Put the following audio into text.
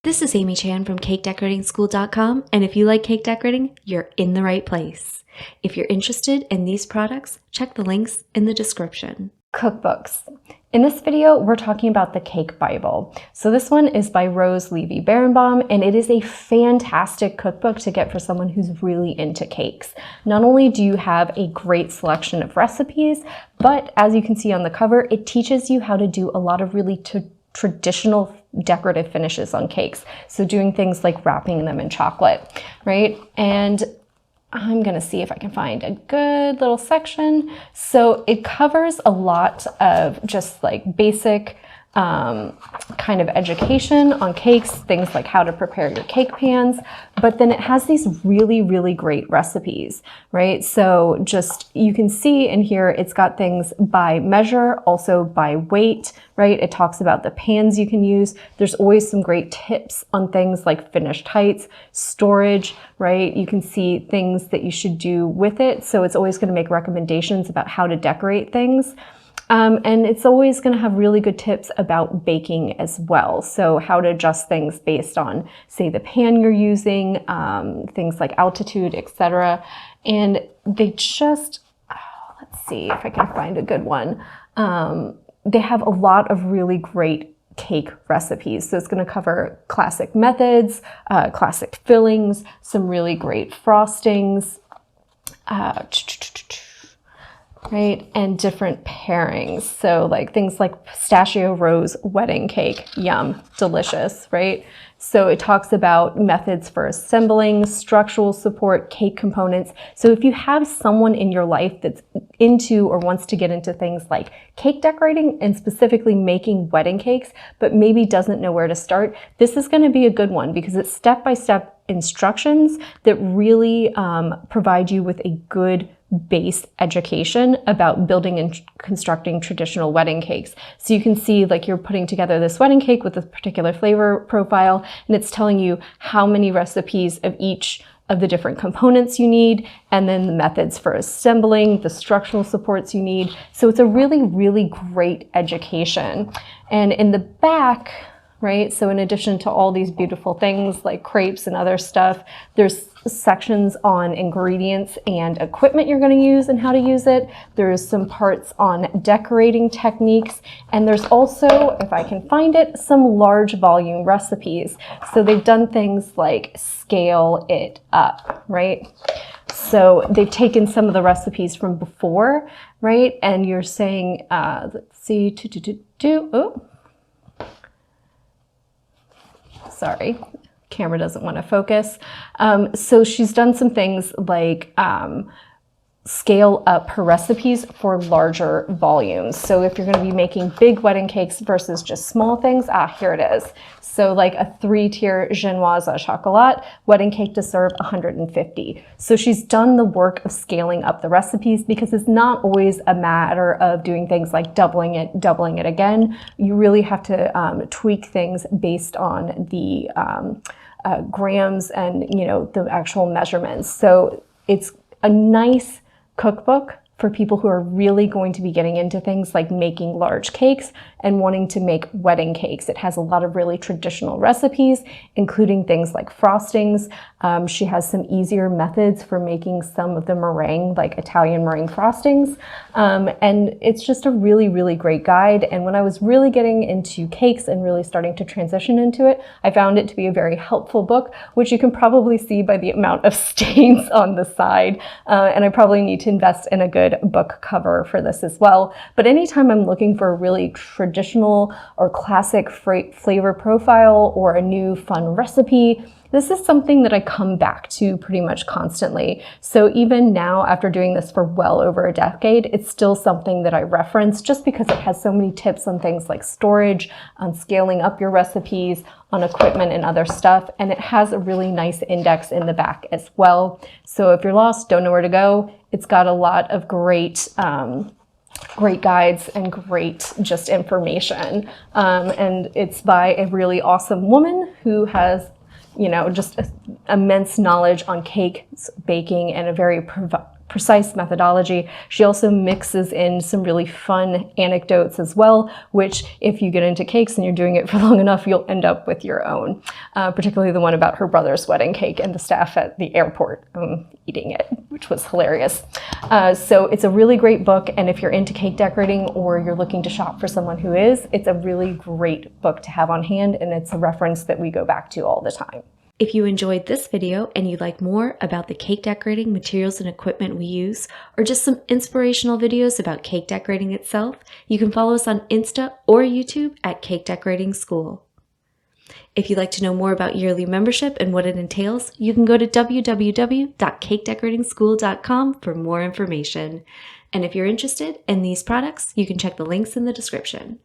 This is Amy Chan from CakeDecoratingSchool.com, and if you like cake decorating, you're in the right place. If you're interested in these products, check the links in the description. Cookbooks. In this video, we're talking about the Cake Bible. So this one is by Rose Levy-Berenbaum, and it is a fantastic cookbook to get for someone who's really into cakes. Not only do you have a great selection of recipes, but as you can see on the cover, it teaches you how to do a lot of really traditional decorative finishes on cakes. So doing things like wrapping them in chocolate, right? And I'm gonna see if I can find a good little section. So it covers a lot of just like basic kind of education on cakes, things like how to prepare your cake pans, but then it has these really, really great recipes, right? So just, you can see in here, it's got things by measure, also by weight, right? It talks about the pans you can use. There's always some great tips on things like finished heights, storage, right? You can see things that you should do with it. So it's always going to make recommendations about how to decorate things. And it's always going to have really good tips about baking as well. So how to adjust things based on, say, the pan you're using, things like altitude, etc. And they just, let's see if I can find a good one. They have a lot of really great cake recipes. So it's going to cover classic methods, classic fillings, some really great frostings, right? And different pairings. So like things like pistachio rose wedding cake, yum, delicious, right? So it talks about methods for assembling, structural support, cake components. So if you have someone in your life that's into or wants to get into things like cake decorating and specifically making wedding cakes, but maybe doesn't know where to start, this is going to be a good one because it's step-by-step instructions that really provide you with a good base education about building and constructing traditional wedding cakes. So you can see like you're putting together this wedding cake with a particular flavor profile, and it's telling you how many recipes of each of the different components you need, and then the methods for assembling, the structural supports you need. So it's a really, really great education. And in the back, right, so in addition to all these beautiful things like crepes and other stuff, there's sections on ingredients and equipment you're going to use and how to use it. There's some parts on decorating techniques, and there's also, if I can find it, some large volume recipes. So they've done things like scale it up, right? So they've taken some of the recipes from before, right? And you're saying, let's see, oh, sorry, camera doesn't want to focus. So she's done some things like scale up her recipes for larger volumes. So if you're going to be making big wedding cakes versus just small things, here it is. So like a 3-tier Genoise au chocolat wedding cake to serve 150. So she's done the work of scaling up the recipes because it's not always a matter of doing things like doubling it again. You really have to tweak things based on the grams and, you know, the actual measurements. So it's a nice cookbook for people who are really going to be getting into things like making large cakes and wanting to make wedding cakes. It has a lot of really traditional recipes, including things like frostings. She has some easier methods for making some of the meringue, like Italian meringue frostings. And it's just a really, really great guide. And when I was really getting into cakes and really starting to transition into it, I found it to be a very helpful book, which you can probably see by the amount of stains on the side. And I probably need to invest in a good book cover for this as well. But anytime I'm looking for a really traditional or classic flavor profile or a new fun recipe, this is something that I come back to pretty much constantly. So even now, after doing this for well over a decade, it's still something that I reference just because it has so many tips on things like storage, on scaling up your recipes, on equipment and other stuff. And it has a really nice index in the back as well. So if you're lost, don't know where to go, it's got a lot of great guides and great just information. And it's by a really awesome woman who has, you know, just immense knowledge on cakes, baking, and a very precise methodology. She also mixes in some really fun anecdotes as well, which if you get into cakes and you're doing it for long enough, you'll end up with your own, particularly the one about her brother's wedding cake and the staff at the airport eating it, which was hilarious. So it's a really great book, and if you're into cake decorating or you're looking to shop for someone who is, it's a really great book to have on hand, and it's a reference that we go back to all the time. If you enjoyed this video and you'd like more about the cake decorating materials and equipment we use, or just some inspirational videos about cake decorating itself, you can follow us on Insta or YouTube at Cake Decorating School. If you'd like to know more about yearly membership and what it entails, you can go to www.cakedecorating.school.com for more information. And if you're interested in these products, you can check the links in the description.